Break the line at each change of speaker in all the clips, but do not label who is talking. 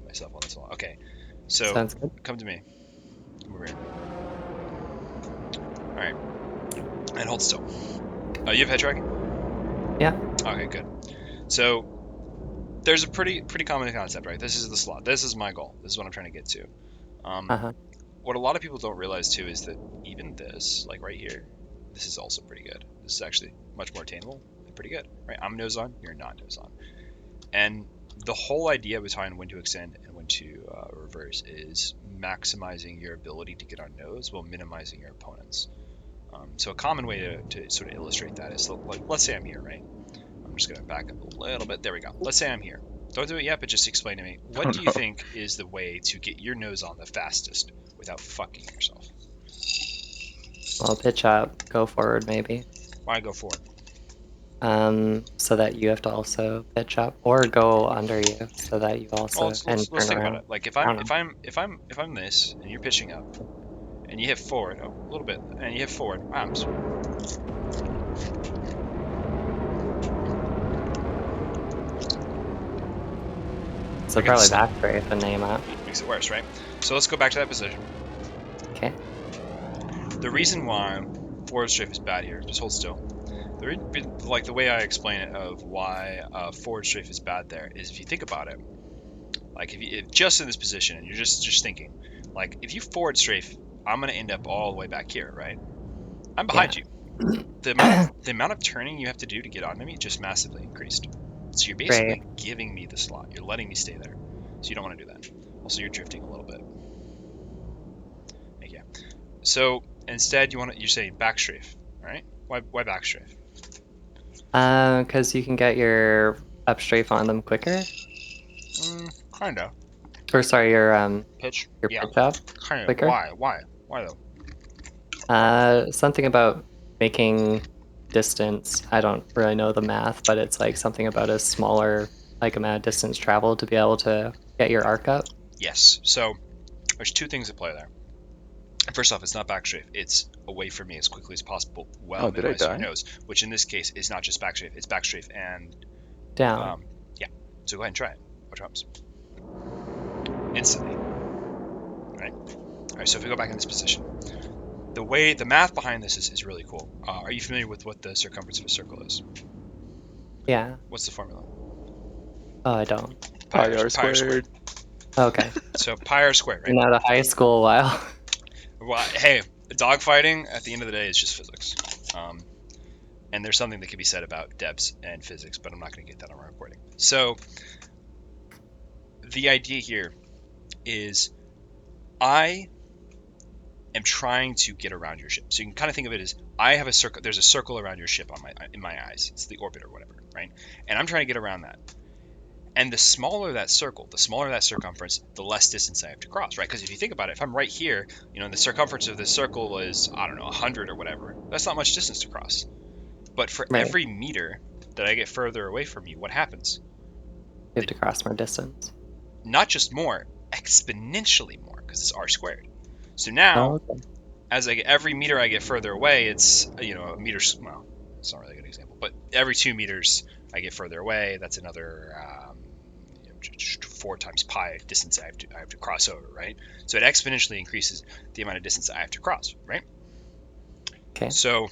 myself on this a lot. Okay, so
Sounds good.
come to me. Come over here. All right, and hold still. You have head tracking?
Yeah.
Okay, good. So there's a pretty common concept, right? This is the slot. This is my goal. This is what I'm trying to get to.
Uh-huh.
What a lot of people don't realize too is that even this, like right here, this is also pretty good. This is actually much more attainable and pretty good, right? I'm nose on, you're not nose on. And the whole idea behind when to extend and when to reverse is maximizing your ability to get on nose while minimizing your opponents. So a common way to sort of illustrate that is, like, let's say I'm here, right? I'm just going to back up a little bit. There we go. Let's say I'm here. Don't do it yet, but just explain to me. What do you think is the way to get your nose on the fastest without fucking yourself?
Well, pitch up, go forward maybe.
Why go forward?
So that you have to also pitch up, or go under you, so that you
Well,
also
let's
turn
think about
around.
it. Like
I don't know.
if I'm this and you're pitching up and you hit forward a little bit and you hit forward arms.
So
Look at the
probably
slot.
back strafe and name up.
Makes it worse, right? So let's go back to that position.
Okay.
The reason why forward strafe is bad here, just hold still. Like the way I explain it of why forward strafe is bad there is, if you think about it, like if just in this position and you're just thinking, like if you forward strafe, I'm gonna end up all the way back here, right? I'm behind
Yeah.
you. The amount of turning you have to do to get onto me just massively increased. So you're basically
Right.
giving me the slot. You're letting me stay there. So you don't want to do that. Also, you're drifting a little bit. Yeah. So instead, you're saying back strafe, right? Why back strafe?
Because you can get your up strafe on them quicker.
Kinda.
Or sorry,
Pitch.
your
Yeah.
pitch up
Kinda.
quicker.
Why though?
Something about making distance. I don't really know the math, but it's like something about a smaller like amount of distance traveled to be able to get your arc up.
Yes. So there's two things at play there. First off, it's not back strafe. It's away from me as quickly as possible while
Oh, did I
minimizing your
die?
nose, which in this case is not just back strafe. It's back strafe and
Down.
yeah. So go ahead and try it. Watch what happens. Instantly. Right. All right. So if we go back in this position, the math behind this is really cool. Are you familiar with what the circumference of a circle is?
Yeah.
What's the formula?
Oh, I don't.
Pi r
Pi r squared.
squared.
Okay.
So pi r squared, right?
Been out of high school a while.
Well, hey, dogfighting at the end of the day is just physics. And there's something that can be said about depths and physics, but I'm not going to get that on my recording. So the idea here is I am trying to get around your ship. So you can kind of think of it as I have a circle. There's a circle around your ship in my eyes. It's the orbit or whatever, right? And I'm trying to get around that. And the smaller that circle, the smaller that circumference, the less distance I have to cross, right? Because if you think about it, if I'm right here, the circumference of this circle is, I don't know, 100 or whatever. That's not much distance to cross. But for
Right.
every meter that I get further away from you, what happens?
You have to cross more distance.
Not just more, exponentially more, because it's r squared. So now,
okay.
as every meter I get further away, it's a meter. Well, it's not really a good example, but every 2 meters I get further away, that's another 4 times pi distance I have to cross over, right? So it exponentially increases the amount of distance I have to cross, right?
Okay.
So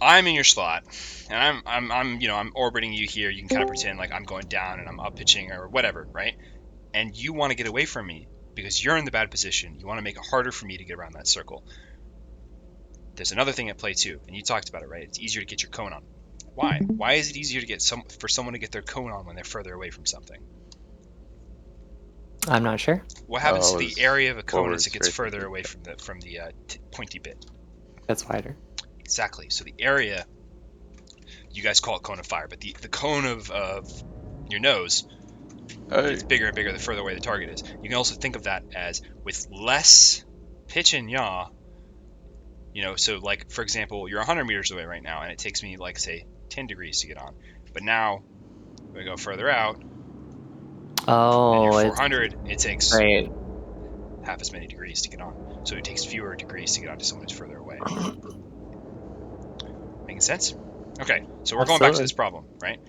I'm in your slot, and I'm orbiting you here. You can kind of pretend like I'm going down and I'm up pitching or whatever, right? And you want to get away from me because you're in the bad position. You want to make it harder for me to get around that circle. There's another thing at play too, and you talked about it, right? It's easier to get your cone on. Why? Why is it easier to get for someone to get their cone on when they're further away from something?
I'm not sure.
What happens to
I
the
was
area of a cone
forward
as it gets
strafing
further away
people.
from the pointy bit?
That's wider.
Exactly. So the area, you guys call it cone of fire, but the cone of your nose gets
Hey.
bigger and bigger the further away the target is. You can also think of that as with less pitch and yaw. So like for example, you're 100 meters away right now, and it takes me like say 10 degrees to get on. But now, when we go further out, and you're
Oh, it's
400, it takes
right.
half as many degrees to get on. So it takes fewer degrees to get onto someone who's further away. Making sense? Okay, so we're going back to
Absolutely.
this problem, right?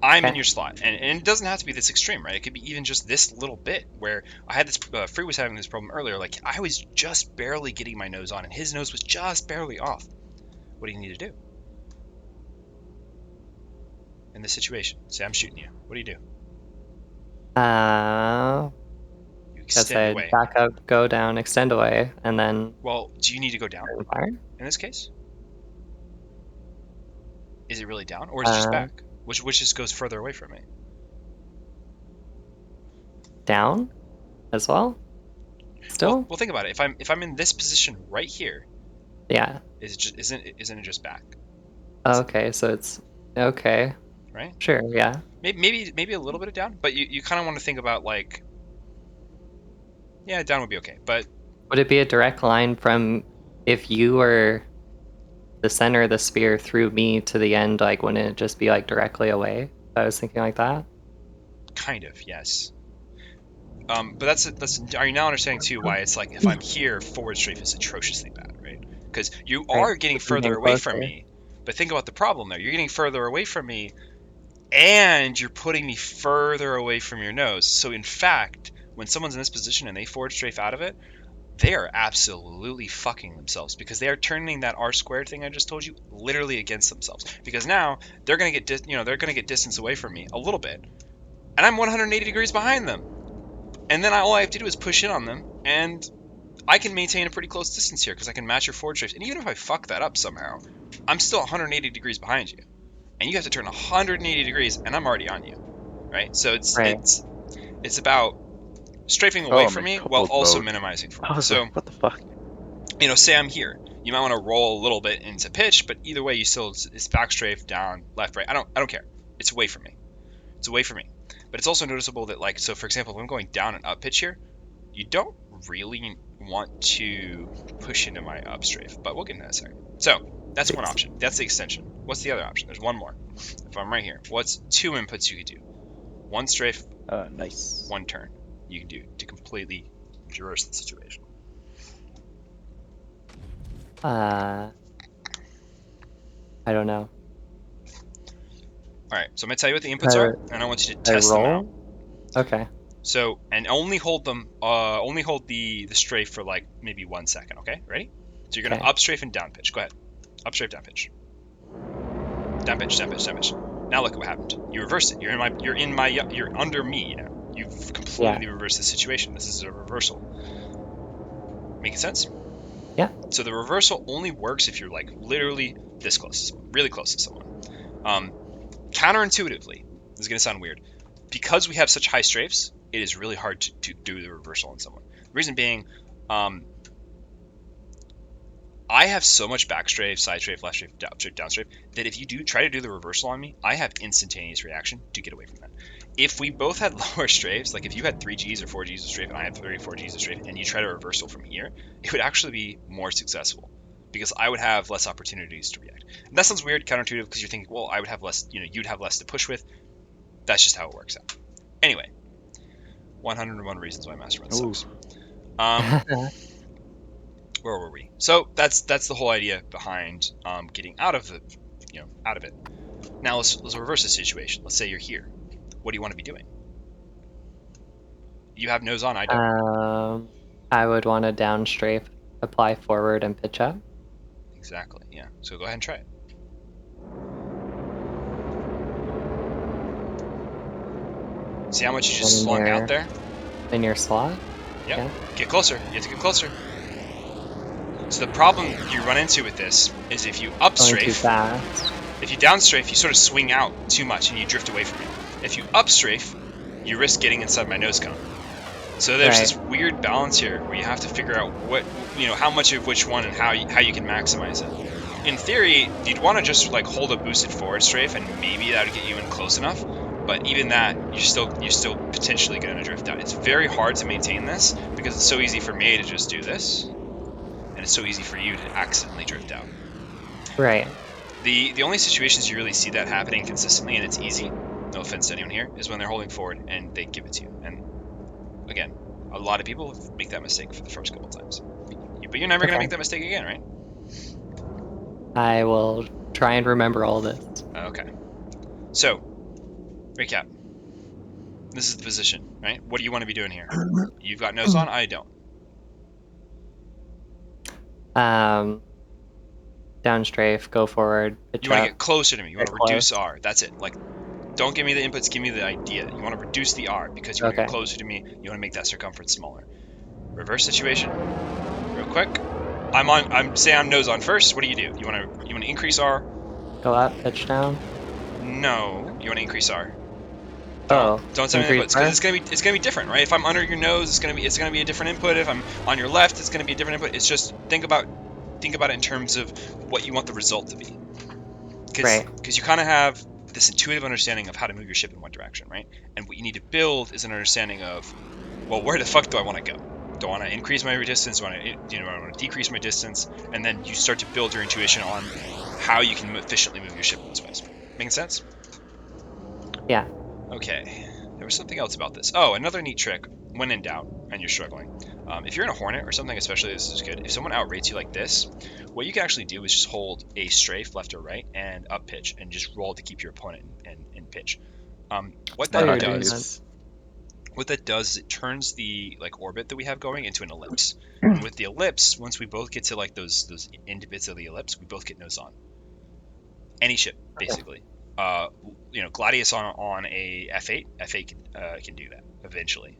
I'm in
Okay.
your slot, and it doesn't have to be this extreme, right? It could be even just this little bit where I had this. Free was having this problem earlier. Like I was just barely getting my nose on, and his nose was just barely off. What do you need to do in this situation? Say I'm shooting you. What do you do? You
Guess
extend
I'd
away.
back up, go down, extend away, and then
Well, do you need to go down
turn fire.
in this case? Is it really down, or is it just
Uh,
back? Which just goes further away from me?
Down as well. Still?
Well, think about it. If I'm in this position right here,
Yeah.
is it just isn't it just back?
Okay, so it's okay.
Right?
Sure, yeah.
Maybe a little bit of down, but you kind of want to think about like, yeah, down would be okay. But
Would it be a direct line from if you were the center of the spear through me to the end, like wouldn't it just be like directly away? I was thinking like that.
kind of, yes. But that's are you now understanding too why it's like if I'm here, forward strafe is atrociously bad, right? Because you
Right.
are getting
If you're
further
getting
away from
closer.
me, but think about the problem there. You're getting further away from me, and you're putting me further away from your nose. So in fact, when someone's in this position and they forward strafe out of it, they are absolutely fucking themselves because they are turning that R squared thing I just told you literally against themselves. Because now they're gonna get they're gonna get distance away from me a little bit, and I'm 180 degrees behind them. And then all I have to do is push in on them, and I can maintain a pretty close distance here because I can match your forward strafe. And even if I fuck that up somehow, I'm still 180 degrees behind you, and you have to turn 180 degrees, and I'm already on you, right? So
Right.
it's about strafing
Oh,
away
I'm
from
in
me while
coupled
also
mode.
minimizing for
I
me.
was
So
like, what the fuck?
say I'm here. You might want to roll a little bit into pitch, but either way, you still it's back strafe, down, left, right. I don't care. It's away from me. It's away from me. But it's also noticeable that like so for example, if I'm going down and up pitch here, you don't really want to push into my up strafe, but we'll get into that in a second. So that's one option. That's the extension. What's the other option? There's one more. If I'm right here, what's two inputs you could do? One strafe,
Nice.
one turn. You can do to completely reverse the situation.
I don't know.
All right, so I'm gonna tell you what the inputs are, and I want you to
I
test them out.
roll? Okay.
So, and only hold them, only hold the strafe for like maybe 1 second, okay? Ready? So you're gonna
Okay.
up strafe and down pitch. Go ahead. Up strafe, down pitch. Down pitch, down pitch, down pitch. Now look at what happened. You reversed it. You're under me now. You've completely reversed the situation. This is a reversal. Making sense?
Yeah.
So the reversal only works if you're like literally this close to someone, really close to someone. Counterintuitively, this is gonna sound weird. Because we have such high strafes, it is really hard to do the reversal on someone. The reason being, I have so much back strafe, side strafe, left strafe, down strafe, that if you do try to do the reversal on me, I have instantaneous reaction to get away from that. If we both had lower strafes, like if you had 3Gs or 4Gs of strafe and I had 3 or 4Gs of strafe, and you try to reversal from here, it would actually be more successful because I would have less opportunities to react. And that sounds weird, counterintuitive, because you're thinking, well, I would have less, you'd have less to push with. That's just how it works out. Anyway, 101 reasons why Mastermind sucks. Where were we? So that's the whole idea behind getting out of it. Now let's reverse the situation. Let's say you're here. What do you want to be doing? You have nose on. I don't.
I would want to down strafe, apply forward, and pitch up.
Exactly. Yeah. So go ahead and try it. See how much you just slung out there?
In your slot?
Yep.
Yeah.
Get closer. You have to get closer. So the problem you run into with this is if you up
Going too
strafe,
fast.
if you down strafe, you sort of swing out too much and you drift away from me. If you up strafe, you risk getting inside my nose cone. So there's this weird balance here where you have to figure out how much of which one and how you can maximize it. In theory, you'd want to just like hold a boosted forward strafe and maybe that would get you in close enough. But even that, you're still potentially going to drift out. It's very hard to maintain this because it's so easy for me to just do this, and it's so easy for you to accidentally drift out.
Right.
The only situations you really see that happening consistently, and it's easy, no offense to anyone here, is when they're holding forward and they give it to you. And again, a lot of people make that mistake for the first couple times. But you're never going to make that mistake again, right?
I will try and remember all this.
Okay. So, Recap. This is the position, right? What do you want to be doing here? You've got nose on, I don't.
Down strafe, go forward, pitch
You want
up.
to get closer to me. You want to
Get
reduce
close.
R. That's it. Like, don't give me the inputs, give me the idea. You want to reduce the R because you want to get
Okay.
closer to me. You want to make that circumference smaller. Reverse situation. Real quick. I'm nose on first. What do? You want to increase R?
Go up, pitch down.
No. You want to increase R.
Oh,
Don't tell me the
increase
inputs because
R?
it's gonna be different, right? If I'm under your nose, it's gonna be a different input. If I'm on your left, it's gonna be a different input. It's just think about it in terms of what you want the result to be.
Right.
Because you kind of have this intuitive understanding of how to move your ship in one direction, right? And what you need to build is an understanding of, well, where the fuck do I want to go? Do I want to increase my distance? Do I want to decrease my distance? And then you start to build your intuition on how you can efficiently move your ship in those ways. Making sense?
Yeah.
Okay. There was something else about this. Oh, another neat trick when in doubt and you're struggling. If you're in a Hornet or something, especially, this is good. If someone outrates you like this, what you can actually do is just hold a strafe left or right and up pitch and just roll to keep your opponent in pitch. What
Oh, you're
that
doing
does, is it turns the orbit that we have going into an ellipse. And with the ellipse, once we both get to like those end bits of the ellipse, we both get nose on. Any ship, basically. Gladius on a F8 can do that eventually.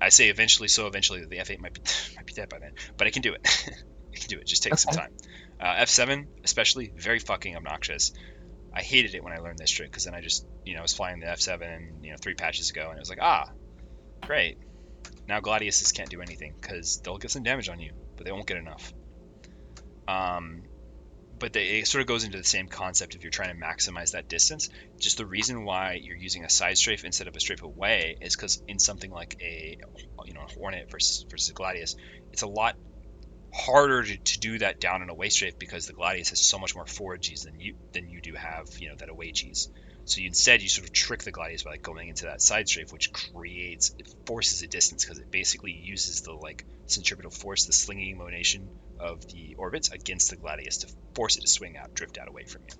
I say eventually, so eventually the F8 might be dead by then, but it can do it. It can do it. Just take some time. F7 especially, very fucking obnoxious. I hated it when I learned this trick because then I just was flying the F7 3 patches ago and it was like, great. Now Gladiuses can't do anything because they'll get some damage on you, but they won't get enough. But it sort of goes into the same concept if you're trying to maximize that distance. Just the reason why you're using a side strafe instead of a strafe away is because in something like a Hornet versus a Gladius, it's a lot harder to do that down and away strafe because the Gladius has so much more forward G's than you do have that away G's. So instead you sort of trick the Gladius by going into that side strafe, which forces a distance because it basically uses the centripetal force, the slinging motion of the orbits against the Gladius to force it to swing out, drift out away from you.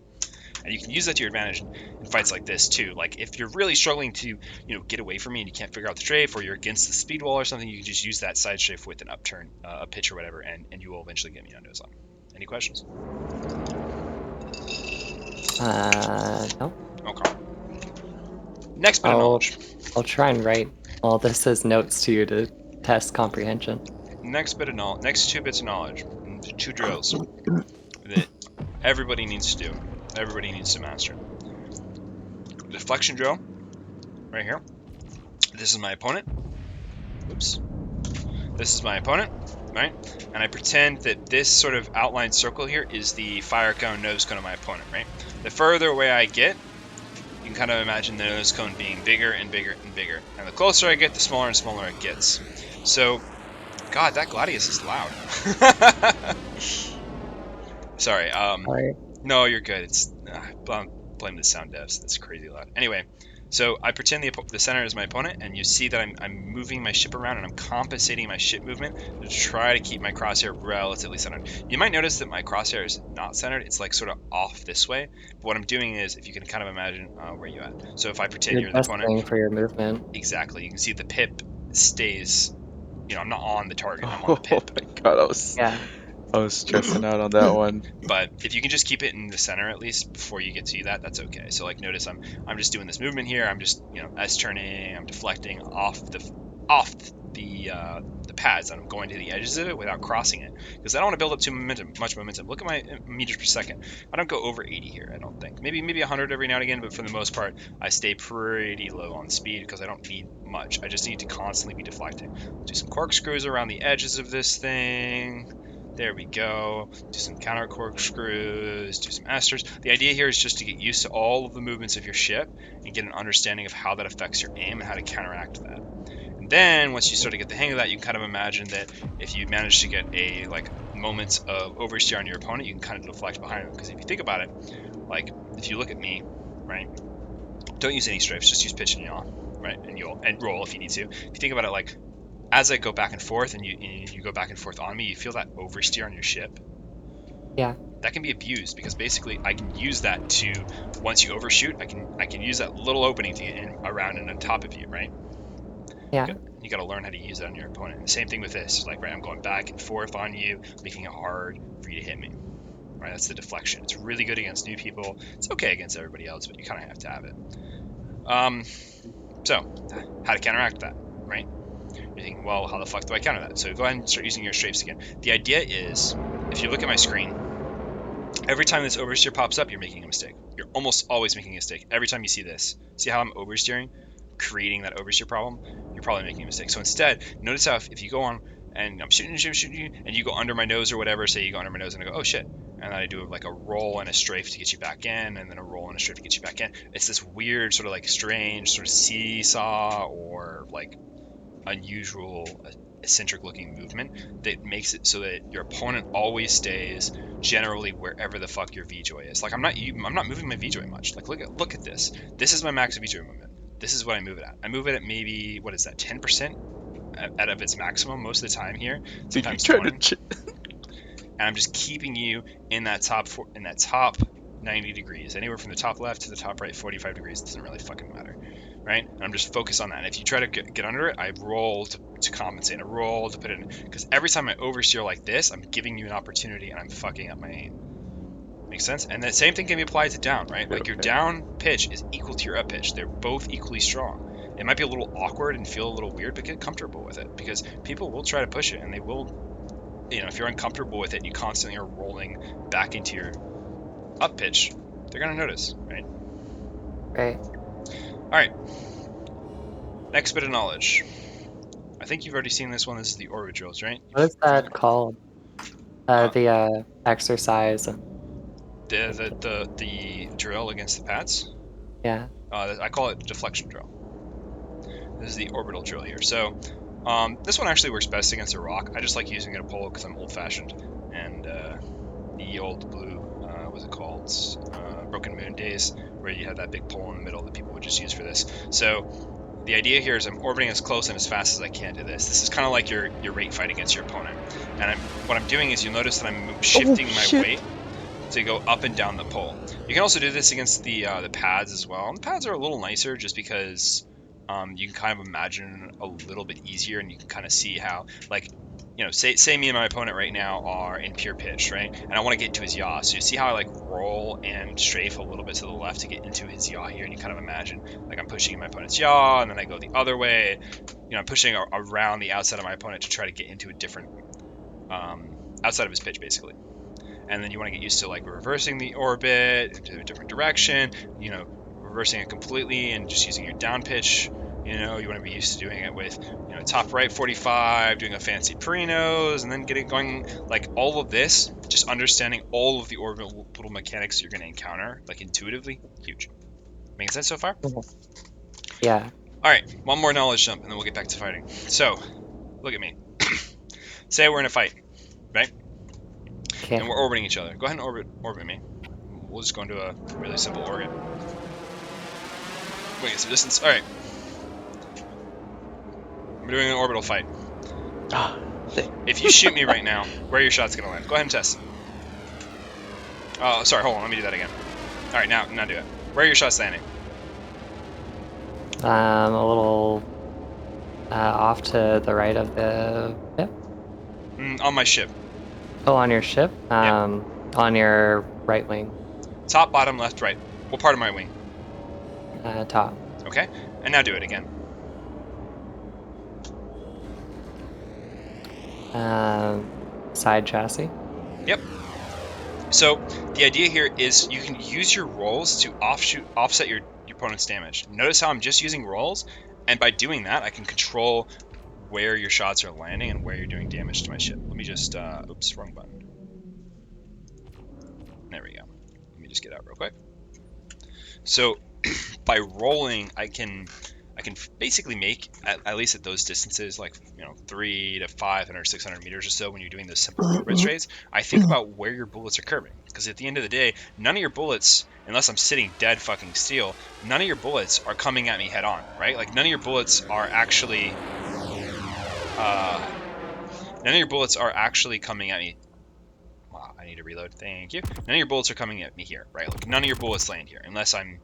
And you can use that to your advantage in fights like this too. Like if you're really struggling to get away from me and you can't figure out the strafe, or you're against the speed wall or something, you can just use that side strafe with an upturn, a pitch or whatever, and you will eventually get me on nose on. Any questions?
No.
Okay. Next bit of knowledge.
I'll try and write all this as notes to you to test comprehension.
Next two bits of knowledge, two drills that everybody needs to do. Everybody needs to master. Deflection drill, right here. This is my opponent. Oops. This is my opponent, right? And I pretend that this sort of outlined circle here is the fire cone, nose cone of my opponent, right? The further away I get, you can kind of imagine the nose cone being bigger and bigger and bigger. And the closer I get, the smaller and smaller it gets. So, God, that Gladius is loud. Sorry.
Sorry.
No, you're good. Blame the sound devs. That's crazy loud. Anyway, so I pretend the center is my opponent, and you see that I'm moving my ship around and I'm compensating my ship movement to try to keep my crosshair relatively centered. You might notice that my crosshair is not centered. It's like sort of off this way. But what I'm doing is, if you can kind of imagine where you're at. So if I pretend you're the opponent.
Adjusting for your movement.
Exactly. You can see the pip stays. I'm not on the target. I'm on the pip.
Oh my god, I was stressing out on that one.
But if you can just keep it in the center at least before you get to that, that's okay. So notice I'm just doing this movement here. I'm just S turning. I'm deflecting off the pads, and I'm going to the edges of it without crossing it because I don't want to build up too much momentum. Look at my meters per second. I don't go over 80 here. I don't think. Maybe 100 every now and again, but for the most part, I stay pretty low on speed because I don't need much. I just need to constantly be deflecting. Do some corkscrews around the edges of this thing. There we go. Do some counter corkscrews, do some esters. The idea here is just to get used to all of the movements of your ship and get an understanding of how that affects your aim and how to counteract that. And then once you start to get the hang of that, you can kind of imagine that if you manage to get a moments of oversteer on your opponent, you can kind of deflect behind them. Because if you think about it, if you look at me, right? Don't use any strafes, just use pitch and yaw, right? And roll if you need to. If you think about it as I go back and forth and you go back and forth on me, you feel that oversteer on your ship?
Yeah.
that can be abused because basically I can use that to, once you overshoot, I can use that little opening to get in around and on top of you, right?
Yeah.
You got to learn how to use that on your opponent. And the same thing with this, like, right, I'm going back and forth on you, making it hard for you to hit me. Right, that's the deflection. It's really good against new people. It's okay against everybody else, but you kind of have to have it. So, how to counteract that, right? You're thinking, well, how the fuck do I counter that? So go ahead and start using your strafes again. The idea is, if you look at my screen, every time this oversteer pops up, you're making a mistake. You're almost always making a mistake. Every time you see this, see how I'm oversteering, creating that oversteer problem, you're probably making a mistake. So instead, notice how if you go on and I'm shooting you, and you go under my nose or whatever, say you go under my nose and I go, oh shit, and then I do like a roll and a strafe to get you back in, and then a roll and a strafe to get you back in. It's this weird sort of like strange sort of seesaw or like unusual eccentric looking movement that makes it so that your opponent always stays generally wherever the fuck your VJoy is. Like I'm not moving my VJoy much. Like look at this. This is my max VJoy movement. This is what I move it at. I move it at maybe, what is that, 10% out of its maximum most of the time here. Sometimes 20. And I'm just keeping you in that top 90 degrees, anywhere from the top left to the top right 45 degrees. It doesn't really fucking matter, right? And I'm just focused on that. And if you try to get under it, I roll to compensate. I roll to put it in, because every time I oversteer like this, I'm giving you an opportunity and I'm fucking up my aim. Makes sense? And the same thing can be applied to down, right? Like your down pitch is equal to your up pitch. They're both equally strong. It might be a little awkward and feel a little weird, but get comfortable with it, because people will try to push it, and they will, if you're uncomfortable with it, you constantly are rolling back into your up pitch, they're going to notice, right?
Right.
All right. Next bit of knowledge. I think you've already seen this one. This is the orbit drills, right?
What is that called? The exercise.
The drill against the pads?
Yeah.
I call it deflection drill. This is the orbital drill here. So this one actually works best against a rock. I just like using it at polo because I'm old-fashioned. And the old blue, what's it called? Broken Moon days, where you had that big pole in the middle that people would just use for this. So the idea here is I'm orbiting as close and as fast as I can to this. This is kind of like your rate fight against your opponent. And what I'm doing is, you'll notice that I'm shifting my weight to go up and down the pole. You can also do this against the pads as well. And the pads are a little nicer just because you can kind of imagine a little bit easier, and you can kind of see how, like, say me and my opponent right now are in pure pitch, right? And I want to get into his yaw. So you see how I like roll and strafe a little bit to the left to get into his yaw here, and you kind of imagine like I'm pushing in my opponent's yaw, and then I go the other way. I'm pushing around the outside of my opponent to try to get into a different outside of his pitch, basically. And then you want to get used to like reversing the orbit into a different direction, reversing it completely and just using your down pitch. You want to be used to doing it with, top right 45, doing a fancy pre-nose, and then getting going, like all of this, just understanding all of the orbital mechanics you're going to encounter, like intuitively, huge. Making sense so far?
Yeah.
All right, one more knowledge jump, and then we'll get back to fighting. So, look at me. Say we're in a fight, right?
Okay.
And we're orbiting each other. Go ahead and orbit me. We'll just go into a really simple orbit. We'll get some distance. All right. I'm doing an orbital fight. If you shoot me right now, where are your shots gonna land? Go ahead and test. Oh, sorry. Hold on. Let me do that again. All right, now do it. Where are your shots landing?
A little off to the right of the ship.
On my ship.
Oh, on your ship? On your right wing.
Top, bottom, left, right. What part of my wing?
Top.
Okay. And now do it again.
Side chassis.
Yep. So the idea here is you can use your rolls to offset your opponent's damage. Notice how I'm just using rolls, and by doing that, I can control where your shots are landing and where you're doing damage to my ship. Let me just, oops, wrong button. There we go. Let me just get out real quick. So by rolling, I can basically make, at least at those distances, like 3 to 500, 600 meters or so, when you're doing those simple orbit trades, I think about where your bullets are curving. Because at the end of the day, none of your bullets, unless I'm sitting dead fucking still, none of your bullets are coming at me head on, right? Like none of your bullets are actually coming at me. Wow, I need to to reload. Thank you. None of your bullets are coming at me here, right? Like none of your bullets land here, unless I'm,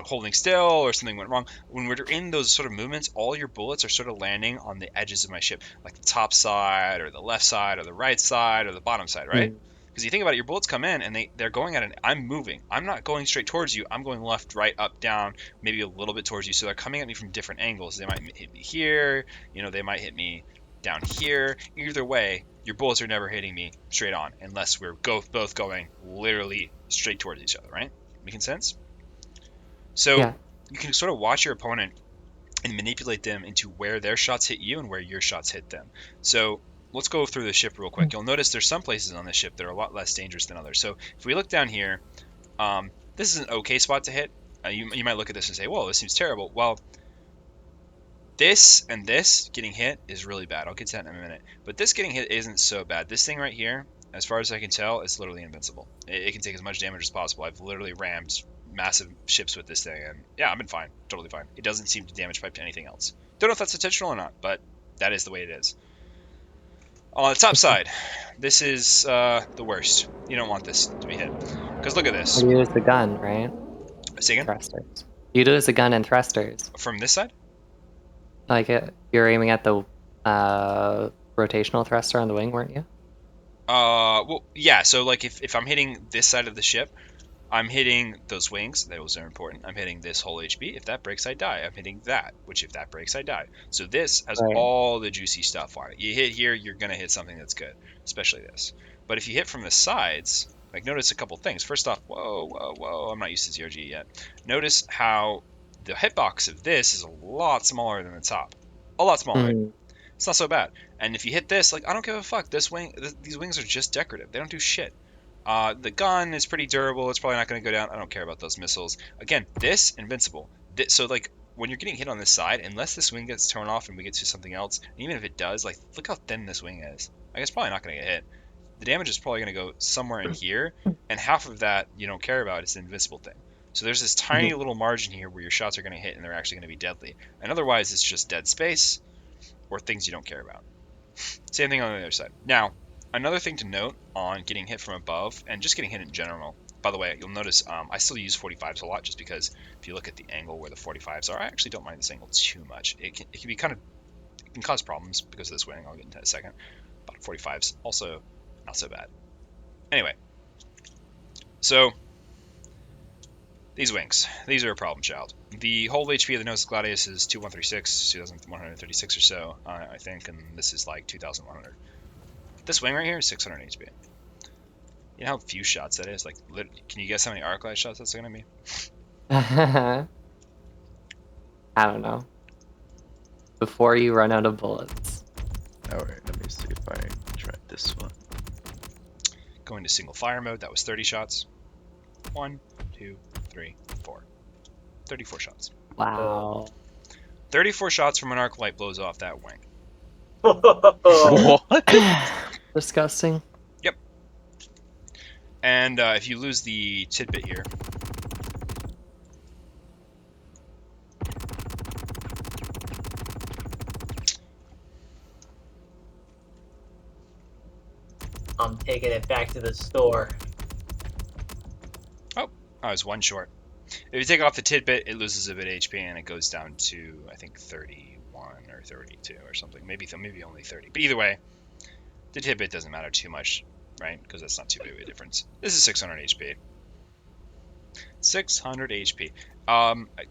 holding still or something went wrong. When we're in those sort of movements, all your bullets are sort of landing on the edges of my ship, like the top side or the left side or the right side or the bottom side, right? Because you think about it, your bullets come in and they're going I'm moving. I'm not going straight towards you. I'm going left, right, up, down, maybe a little bit towards you. So they're coming at me from different angles. They might hit me here, they might hit me down here. Either way, your bullets are never hitting me straight on unless we're both going literally straight towards each other, right? Making sense? So
Yeah.
you can sort of watch your opponent and manipulate them into where their shots hit you and where your shots hit them. So let's go through the ship real quick. You'll notice there's some places on this ship that are a lot less dangerous than others. So if we look down here, this is an okay spot to hit. You might look at this and say, whoa, this seems terrible. Well, this and this getting hit is really bad. I'll get to that in a minute. But this getting hit isn't so bad. This thing right here, as far as I can tell, it's literally invincible. It can take as much damage as possible. I've literally rammed massive ships with this thing, and yeah, I've been fine. Totally fine. It doesn't seem to damage pipe to anything else. Don't know if that's intentional or not, but that is the way it is. On the top side, this is the worst. You don't want this to be hit. Because look at this.
You use the gun, right?
Say again?
Thrusters. You use the gun and thrusters.
From this side?
Like you're aiming at the rotational thruster on the wing, weren't you?
Well, yeah. So like if I'm hitting this side of the ship, I'm hitting those wings. Those are important. I'm hitting this whole HP. If that breaks, I die. I'm hitting that, which if that breaks, I die. So this has
Right.
all the juicy stuff on it. You hit here, you're gonna hit something that's good, especially this. But if you hit from the sides, like notice a couple things. First off, whoa, I'm not used to ZRG yet. Notice how the hitbox of this is a lot smaller than the top. A lot smaller.
Mm.
It's not so bad. And if you hit this, like I don't give a fuck. These wings are just decorative. They don't do shit. The gun is pretty durable. It's probably not going to go down. I don't care about those missiles. Again, this invincible. So like when you're getting hit on this side, unless this wing gets torn off and we get to something else, and even if it does, like look how thin this wing is. Like it's probably not going to get hit. The damage is probably going to go somewhere in here, and half of that you don't care about. It's an invincible thing. So there's this tiny little margin here where your shots are going to hit and they're actually going to be deadly. And otherwise, it's just dead space or things you don't care about. Same thing on the other side. Now, another thing to note on getting hit from above and just getting hit in general. By the way, you'll notice I still use 45s a lot just because if you look at the angle where the 45s are, I actually don't mind this angle too much. It can be it can cause problems because of this wing. I'll get into that in a second. But 45s also not so bad. Anyway, so these wings, these are a problem child. The whole HP of the Gnosis Gladius is 2136, 2136 or so, I think, and this is like 2100. This wing right here is 600 HP. You know how few shots that is? Like, can you guess how many arc light shots that's gonna be?
I don't know. Before you run out of bullets.
Alright, let me see if I try this one.
Going to single fire mode, that was 30 shots. 1, 2, 3, 4. 34 shots.
Wow.
34 shots from an arc light blows off that wing.
What?
Disgusting.
And if you lose the tidbit here,
I'm taking it back to the store.
I was one short. If you take off the tidbit, it loses a bit of HP and it goes down to, I think, 31 or 32 or something. Maybe only 30. But either way, the tidbit doesn't matter too much, right? Because that's not too big of a difference. This is 600 HP. 600 HP.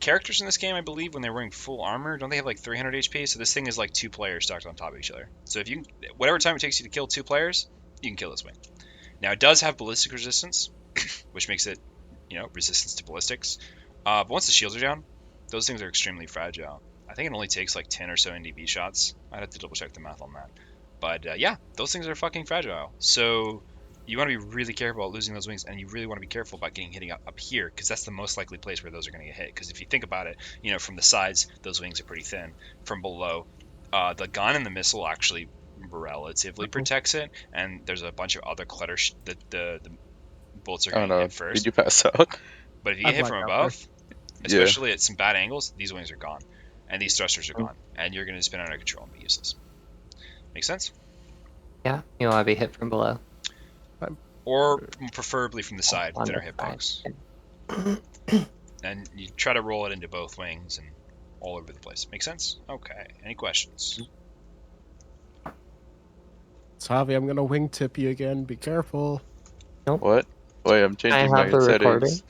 Characters in this game, I believe, when they're wearing full armor, don't they have like 300 HP? So this thing is like 2 players stacked on top of each other. So if you, whatever time it takes you to kill 2 players, you can kill this wing. Now it does have ballistic resistance, which makes it, resistance to ballistics. But once the shields are down, those things are extremely fragile. I think it only takes like 10 or so NDB shots. I'd have to double check the math on that. But yeah, those things are fucking fragile. So you want to be really careful about losing those wings, and you really want to be careful about hitting up here, because that's the most likely place where those are going to get hit. Because if you think about it, from the sides, those wings are pretty thin. From below, the gun and the missile actually relatively protects it, and there's a bunch of other clutter the bullets are
Oh
going to
no,
hit first.
did you pass out?
But if you get hit from above, especially at some bad angles, these wings are gone, and these thrusters are gone, and you're going to spin out of control and be useless. Make sense?
Yeah, you want to be hit from below.
Or preferably from the side
On
within
the
our hitbox.
side.
And you try to roll it into both wings and all over the place. Make sense? Okay. Any questions?
Savi, I'm gonna wingtip you again. Be careful.
What? Wait, I'm
I
changing my
have the recording.
settings.